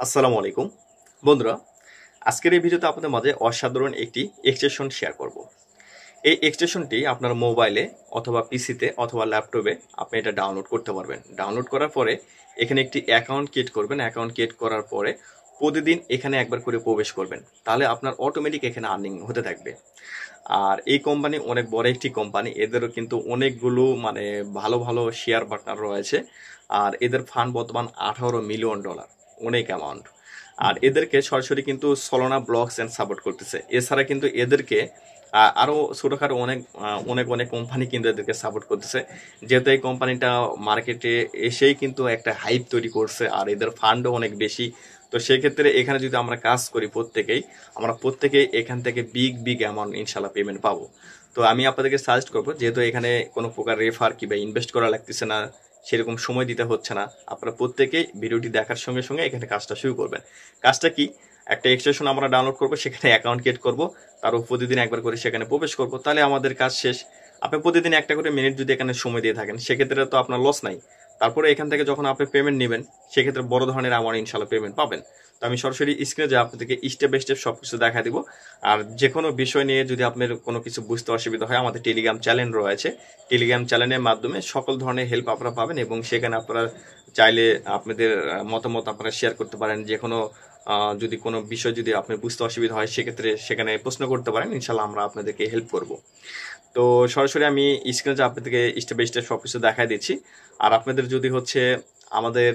আসসালামু আলাইকুম বন্ধুরা। আজকের এই ভিডিওতে আপনাদের মাঝে অসাধারণ একটি এক্সটেনশন শেয়ার করব। এই এক্সটেনশনটি আপনার মোবাইলে অথবা পিসিতে অথবা ল্যাপটপে আপনি এটা ডাউনলোড করতে পারবেন। ডাউনলোড করার পরে এখানে একটি অ্যাকাউন্ট ক্রিয়েট করবেন। অ্যাকাউন্ট ক্রিয়েট করার পরে প্রতিদিন এখানে একবার করে প্রবেশ করবেন, তাহলে আপনার অটোমেটিক এখানে আর্নিং হতে থাকবে। আর এই কোম্পানি অনেক বড় একটি কোম্পানি, এদেরও কিন্তু অনেকগুলো ভালো ভালো শেয়ার পার্টনার রয়েছে। আর এদের ফান্ড বর্তমান $18 মিলিয়ন, অনেক অ্যামাউন্ট। আর এদেরকে সরাসরি কিন্তু সলোনা ব্লকস এন্ড সাপোর্ট করতেছে। এছাড়া কিন্তু এদেরকে আরো ছোটখাটো অনেক অনেক অনেক কোম্পানি কিন্তু এদেরকে সাপোর্ট করতেছে, যেহেতু এই কোম্পানিটা মার্কেটে এসেই কিন্তু একটা হাইপ তৈরি করছে আর এদের ফান্ডও অনেক বেশি। তো সেক্ষেত্রে এখানে যদি আমরা কাজ করি আমরা প্রত্যেকেই এখান থেকে বিগ বিগ অ্যামাউন্ট ইনশাল্লাহ পেমেন্ট পাবো। তো আমি আপনাদেরকে সাজেস্ট করবো, যেহেতু এখানে কোনো প্রকার রেফার কিংবা ইনভেস্ট করা লাগতেছে না, সেরকম সময় দিতে হচ্ছে না, আপনারা প্রত্যেকেই ভিডিওটি দেখার সঙ্গে সঙ্গে এখানে কাজটা শুরু করবেন। কাজটা কি? একটা এক্সটেনশন আমরা ডাউনলোড করবো, সেখানে অ্যাকাউন্ট ক্রিয়েট করবো, তারও প্রতিদিন একবার করে সেখানে প্রবেশ করবো, তাহলে আমাদের কাজ শেষ। আপনি প্রতিদিন একটা করে মিনিট যদি এখানে সময় দিয়ে থাকেন, সেক্ষেত্রে তো আপনার লস নাই। তারপরে এখান থেকে যখন আপনি পেমেন্ট নেবেন, সেক্ষেত্রে বড় ধরনের অ্যামাউন্ট ইনশাল্লাহ পেমেন্ট পাবেন। তো আমি সরাসরি স্ক্রিনে যে আপনাদেরকে স্টেপ বাই স্টেপ সবকিছু দেখা দিব। আর যে কোনো বিষয় নিয়ে যদি আপনার কোনো কিছু বুঝতে অসুবিধা হয়, আমাদের টেলিগ্রাম চ্যানেল রয়েছে। টেলিগ্রাম চ্যানেলের মাধ্যমে সকল ধরনের হেল্প আপনারা পাবেন, এবং সেখানে আপনারা চাইলে আপনাদের মতামত আপনারা শেয়ার করতে পারেন। যে কোনো যদি কোনো বিষয় যদি আপনার বুঝতে অসুবিধা হয়, সেক্ষেত্রে সেখানে প্রশ্ন করতে পারেন, ইনশাল্লাহ আমরা আপনাদেরকে হেল্প করব। তো সরাসরি আমি স্ক্রিনে যে আপনাদেরকে স্টেপ বাই স্টেপ সবকিছু দেখাই দিচ্ছি। আর আপনাদের যদি আমাদের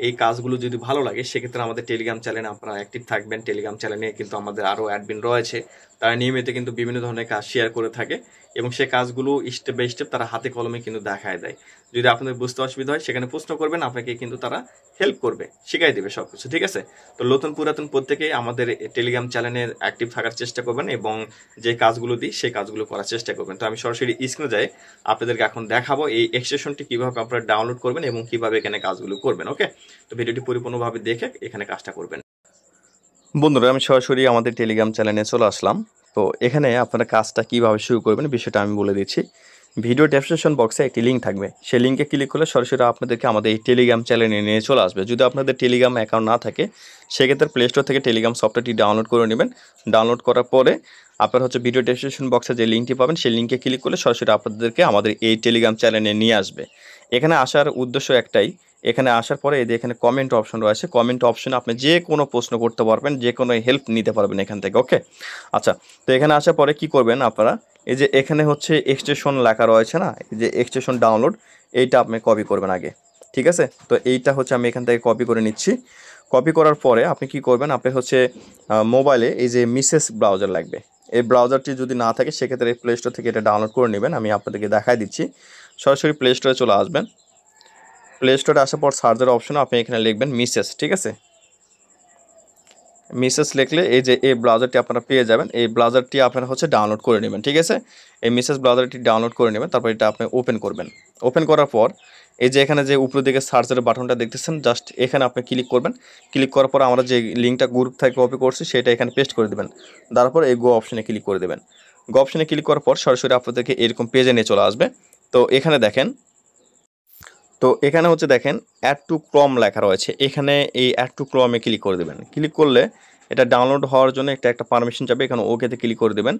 এই কাজগুলো যদি ভালো লাগে, সেক্ষেত্রে আমাদের টেলিগ্রাম চ্যানেলে আপনারা অ্যাক্টিভ থাকবেন। টেলিগ্রাম চ্যানেলে কিন্তু আমাদের আরও অ্যাডমিন রয়েছে, তারা নিয়মিত কিন্তু বিভিন্ন ধরনের কাজ শেয়ার করে থাকে, এবং সেই কাজগুলো স্টেপ বাই স্টেপ তারা হাতে কলমে কিন্তু দেখায় দেয়। যদি আপনাদের বুঝতে অসুবিধা হয়, সেখানে প্রশ্ন করবেন, আপনাকে কিন্তু তারা হেল্প করবে, শিখাই দেবে সবকিছু, ঠিক আছে? তো নতুন পুরাতন প্রত্যেকেই আমাদের টেলিগ্রাম চ্যানেলে অ্যাক্টিভ থাকার চেষ্টা করবেন, এবং যে কাজগুলো দিই সেই কাজগুলো করার চেষ্টা করবেন। তো আমি সরাসরি স্ক্রিনে যাই আপনাদেরকে এখন দেখাবো এই এক্সটেনশনটি কিভাবে আপনারা ডাউনলোড করবেন এবং কিভাবে এখানে কাজগুলো করবেন। ওকে, তো ভিডিওটি পরিপূর্ণভাবে দেখে এখানে কাজটা করবেন। বন্ধুরা, আমি সরাসরি আমাদের টেলিগ্রাম চ্যানেলে চলে আসলাম। তো এখানে আপনারা কাজটা কিভাবে শুরু করবেন বিষয়টা আমি বলে দিচ্ছি। ভিডিও ডেসক্রিপশন বক্সে একটি লিঙ্ক থাকবে, সেই লিঙ্কে ক্লিক করলে সরাসরি আপনাদেরকে আমাদের এই টেলিগ্রাম চ্যানেলে নিয়ে চলে আসবে। যদি আপনাদের টেলিগ্রাম অ্যাকাউন্ট না থাকে, সেক্ষেত্রে প্লে স্টোর থেকে টেলিগ্রাম সফটওয়্যারটি ডাউনলোড করে নেবেন। ডাউনলোড করার পরে আপনার ভিডিও ডেসক্রিপশন বক্সে যে লিঙ্কটি পাবেন, সেই লিঙ্কে ক্লিক করলে সরাসরি আপনাদেরকে আমাদের এই টেলিগ্রাম চ্যানেলে নিয়ে আসবে। এখানে আসার উদ্দেশ্য একটাই, এখানে আসার পরে এই যে এখানে কমেন্ট অপশন রয়েছে, কমেন্ট অপশনে আপনি যে কোনো প্রশ্ন করতে পারবেন, যে কোনো হেল্প নিতে পারবেন এখান থেকে। ওকে, আচ্ছা, তো এখানে আসার পরে কি করবেন আপনারা, এই যে এখানে এক্সটেনশন লেখা রয়েছে না, এই যে এক্সটেনশন ডাউনলোড, এইটা আপনি কপি করবেন আগে, ঠিক আছে? তো এইটা আমি এখান থেকে কপি করে নিচ্ছি। কপি করার পরে আপনি কি করবেন, আপনি মোবাইলে এই যে মিসেস ব্রাউজার লাগবে। এই ব্রাউজারটি যদি না থাকে, সেক্ষেত্রে প্লে স্টোর থেকে এটা ডাউনলোড করে নেবেন। আমি আপনাদেরকে দেখাই দিচ্ছি। সরাসরি প্লে স্টোরে চলে আসবেন। প্লে স্টোরে আসার পর সার্চের অপশনে আপনি এখানে লিখবেন মিসেস, ঠিক আছে? মিসেস লিখলে এই যে এই ব্রাউজারটি আপনারা পেয়ে যাবেন। এই ব্রাউজারটি আপনারা ডাউনলোড করে নেবেন, ঠিক আছে? এই মিসেস ব্রাউজারটি ডাউনলোড করে নেবেন, তারপর এটা আপনি ওপেন করবেন। ওপেন করার পর এই যে এখানে যে উপরের দিকে সার্চের বাটনটা দেখতেছেন, জাস্ট এখানে আপনি ক্লিক করবেন। ক্লিক করার পর আমরা যে লিঙ্কটা গ্রুপ থেকে কপি করছি, সেটা এখানে পেস্ট করে দেবেন। তারপর এই গো অপশনে ক্লিক করে দেবেন। গো অপশনে ক্লিক করার পর সরাসরি আপনাদেরকে এরকম পেজে নিয়ে চলে আসবে। তো এখানে দেখেন, দেখেন অ্যাড টু ক্রম লেখা রয়েছে। এখানে এই অ্যাড টু ক্রমে ক্লিক করে দেবেন। ক্লিক করলে এটা ডাউনলোড হওয়ার জন্য একটা পারমিশন যাবে, এখানে ওকেতে ক্লিক করে দেবেন।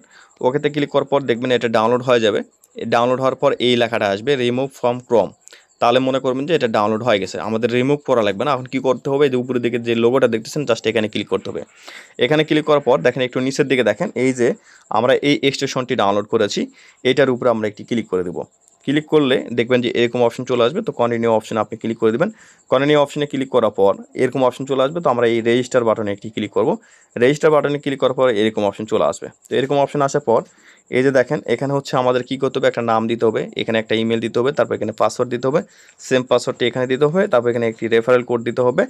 ওকেতে ক্লিক করার পর দেখবেন এটা ডাউনলোড হয়ে যাবে। ডাউনলোড হওয়ার পর এই লেখাটা আসবে রিমুভ ফ্রম ক্রম, তাহলে মনে করবেন যে এটা ডাউনলোড হয়ে গেছে। আমাদের রিমুভ করা লাগবে না। এখন কি করতে হবে, যে উপরের দিকে যে লোগোটা দেখতেছেন, জাস্ট এখানে ক্লিক করতে হবে। এখানে ক্লিক করার পর দেখেন একটু নিচের দিকে দেখেন, এই যে আমরা এই এক্সটেনশনটি ডাউনলোড করেছি, এটার উপরে আমরা একটি ক্লিক করে দেবো। ক্লিক করলে দেখবেন যে এরকম অপশন চলে আসবে। তো কন্টিনিউ অপশনে আপনি ক্লিক করে দেবেন। কন্টিনিউ অপশনে ক্লিক করার পর এরকম অপশন চলে আসবে। তো আমরা এই রেজিস্টার বাটনে একটি ক্লিক করব। রেজিস্টার বাটনে ক্লিক করার পর এরকম অপশন চলে আসবে। তো এরকম অপশন আসার পর এই যে দেখেন, এখানে আমাদের কি করতে হবে, একটা নাম দিতে হবে, এখানে একটা ইমেল দিতে হবে, তারপর এখানে পাসওয়ার্ড দিতে হবে, সেম পাসওয়ার্ডটি এখানে দিতে হবে, তারপর এখানে একটি রেফারেল কোড দিতে হবে।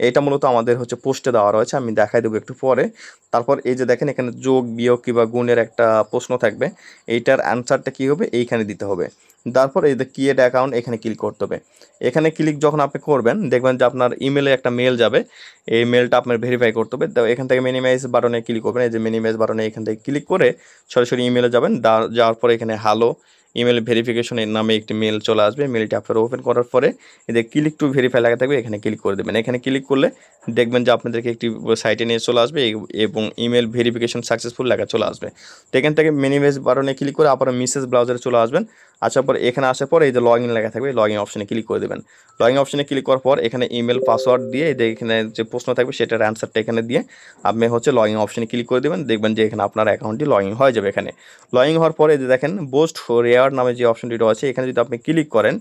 এটা মূলত আমাদের পোস্টে দেওয়া রয়েছে, আমি দেখাই দেবো একটু পরে। তারপর এই যে দেখেন, এখানে যোগ বিয়োগ কিংবা গুণের একটা প্রশ্ন থাকবে, এইটার অ্যান্সারটা কী হবে এইখানে দিতে হবে। তারপর এই যে ক্রিয়েট অ্যাকাউন্ট, এখানে ক্লিক করতে হবে। এখানে ক্লিক যখন আপনি করবেন, দেখবেন যে আপনার ইমেলে একটা মেল যাবে। এই মেলটা আপনার ভেরিফাই করতে হবে। তো এখান থেকে মিনিমাইজ বাটনে ক্লিক করবেন। এই যে মিনিমাইজ বাটনে এখান থেকে ক্লিক করে সরাসরি ইমেলে যাবেন। যাওয়ার পরে এখানে হ্যালো, ইমেল ভেরিফিকেশনের নামে একটি মেল চলে আসবে। মেলটি আপনারা ওপেন করার পরে এদের ক্লিক টু ভেরিফাই লেখা থাকবে, এখানে ক্লিক করে দেবেন। এখানে ক্লিক করলে দেখবেন যে আপনাদেরকে একটি সাইটে নিয়ে চলে আসবে এবং ইমেল ভেরিফিকেশন সাকসেসফুল লেখা চলে আসবে। তো এখান থেকে মিনিমাইজ বাটনে ক্লিক করে আপনারা মেসেজ ব্রাউজারে চলে আসবেন। আসার পর এখানে আসার পর এই যে লগ ইন লেখা থাকবে, লগ ইন অপশনে ক্লিক করে দেবেন। লগ ইন অপশনে ক্লিক করার পর এখানে ইমেল পাসওয়ার্ড দিয়ে এখানে যে প্রশ্ন থাকবে সেটার অ্যান্সারটা এখানে দিয়ে আপনি লগ ইন অপশনে ক্লিক করে দেবেন। দেখবেন যে এখানে আপনার অ্যাকাউন্টটি লগ ইন হয়ে যাবে। এখানে লগ ইন হওয়ার পরে যে দেখেন বোস্ট রেয়ার নামে যে অপশনটি রয়েছে, এখানে যদি আপনি ক্লিক করেন,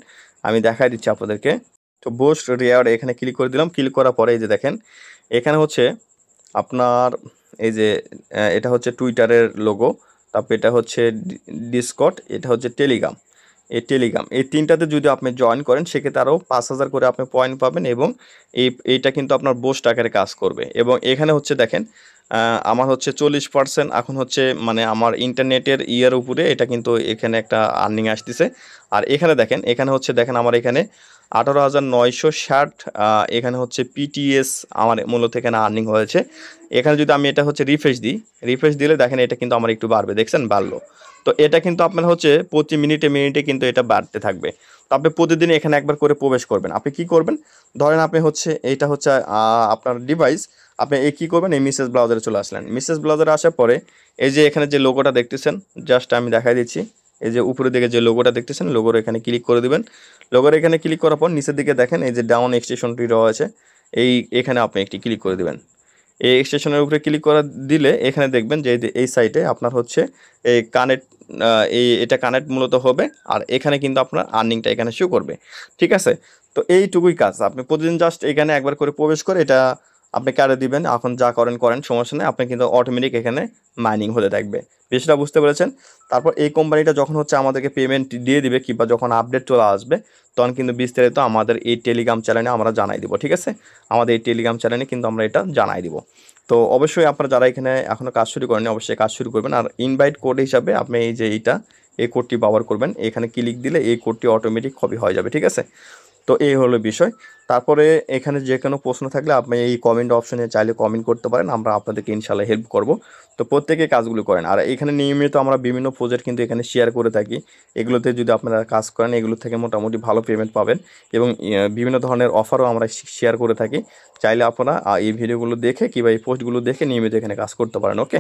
আমি দেখাই দিচ্ছি আপনাদেরকে। তো বোস্ট রেয়ার এখানে ক্লিক করে দিলাম। ক্লিক করার পরে এই যে দেখেন এখানে আপনার এই যে এটা টুইটারের লোগো, তারপর এটা ডিসকর্ড, এটা টেলিগ্রাম। এই তিনটাতে যদি আপনি জয়েন করেন সেক্ষেত্রে আরও 5,000 করে আপনি পয়েন্ট পাবেন এবং এইটা কিন্তু আপনার বোস্ট আকারে কাজ করবে। এবং এখানে দেখেন আমার 40% এখন মানে আমার ইন্টারনেটের ইয়ার উপরে এটা কিন্তু এখানে একটা আর্নিং আসতেছে। আর এখানে দেখেন দেখেন আমার এখানে 18,960 এখানে পিটিএস আমার মূলত এখানে আর্নিং হয়েছে। এখানে যদি আমি এটা রিফ্রেশ দিই, রিফ্রেশ দিলে দেখেন এটা কিন্তু আমার একটু বাড়বে, দেখছেন বাড়লো। তো এটা কিন্তু আপনার প্রতি মিনিটে মিনিটে কিন্তু এটা বাড়তে থাকবে। তো আপনি প্রতিদিন এখানে একবার করে প্রবেশ করবেন। আপনি কি করবেন, ধরেন আপনি এইটা আপনার ডিভাইস, আপনি কী করবেন, এই মেসেজ ব্রাউজারে চলে আসলেন। মেসেজ ব্রাউজারে আসার পরে এই যে এখানে যে লোগোটা দেখতেছেন, জাস্ট আমি দেখাই দিচ্ছি, এই যে উপরের দিকে যে লোগোটা দেখতেছেন, লোগোর এখানে ক্লিক করে দিবেন। লোগোর এখানে ক্লিক করার পর নিচের দিকে দেখেন এই যে ডাউন এক্সটেনশনটি রয়েছে, এখানে আপনি একটি ক্লিক করে দিবেন। এই এক্সটেনশনের উপরে ক্লিক করা দিলে এখানে দেখবেন যে এই সাইটে আপনার এই কানেক্ট, এটা কানেক্ট মূলত হবে। আর এখানে কিন্তু আপনার আর্নিংটা এখানে শো করবে, ঠিক আছে। তো এইটুকুই কাজ, আপনি প্রতিদিন জাস্ট এখানে একবার করে প্রবেশ করে এটা আপনি কারে দিবেন, এখন যা করেন সমস্যা নেই, আপনি কিন্তু অটোমেটিক এখানে মাইনিং হতে থাকবে। বিষয়টা বুঝতে পেরেছেন? তারপর এই কোম্পানিটা যখন আমাদেরকে পেমেন্ট দিয়ে দিবে কিংবা যখন আপডেট চলে আসবে তখন কিন্তু বিস্তারিত আমাদের এই টেলিগ্রাম চ্যানেলে আমরা জানাই দিব, ঠিক আছে। আমাদের এই টেলিগ্রাম চ্যানেলে কিন্তু আমরা এটা জানাই দিব। তো অবশ্যই আপনারা যারা এখানে এখনও কাজ শুরু করেনি অবশ্যই কাজ শুরু করবেন। আর ইনভাইট কোড হিসাবে আপনি এই যে এই কোডটি ব্যবহার করবেন, এখানে ক্লিক দিলে এই কোডটি অটোমেটিক কপি হয়ে যাবে, ঠিক আছে। তো এই হলো বিষয়। তারপরে এখানে যে কোনো প্রশ্ন থাকলে আপনি এই কমেন্ট অপশনে চাইলে কমেন্ট করতে পারেন, আমরা আপনাদেরকে ইনশাল্লাহ হেল্প করব। তো প্রত্যেকে কাজগুলো করেন। আর এখানে নিয়মিত আমরা বিভিন্ন প্রজেক্ট কিন্তু এখানে শেয়ার করে থাকি। এগুলোতে যদি আপনারা কাজ করেন এগুলো থেকে মোটামুটি ভালো পেমেন্ট পাবেন এবং বিভিন্ন ধরনের অফারও আমরা শেয়ার করে থাকি। চাইলে আপনারা এই ভিডিওগুলো দেখে কিংবা এই পোস্টগুলো দেখে নিয়মিত এখানে কাজ করতে পারেন, ওকে।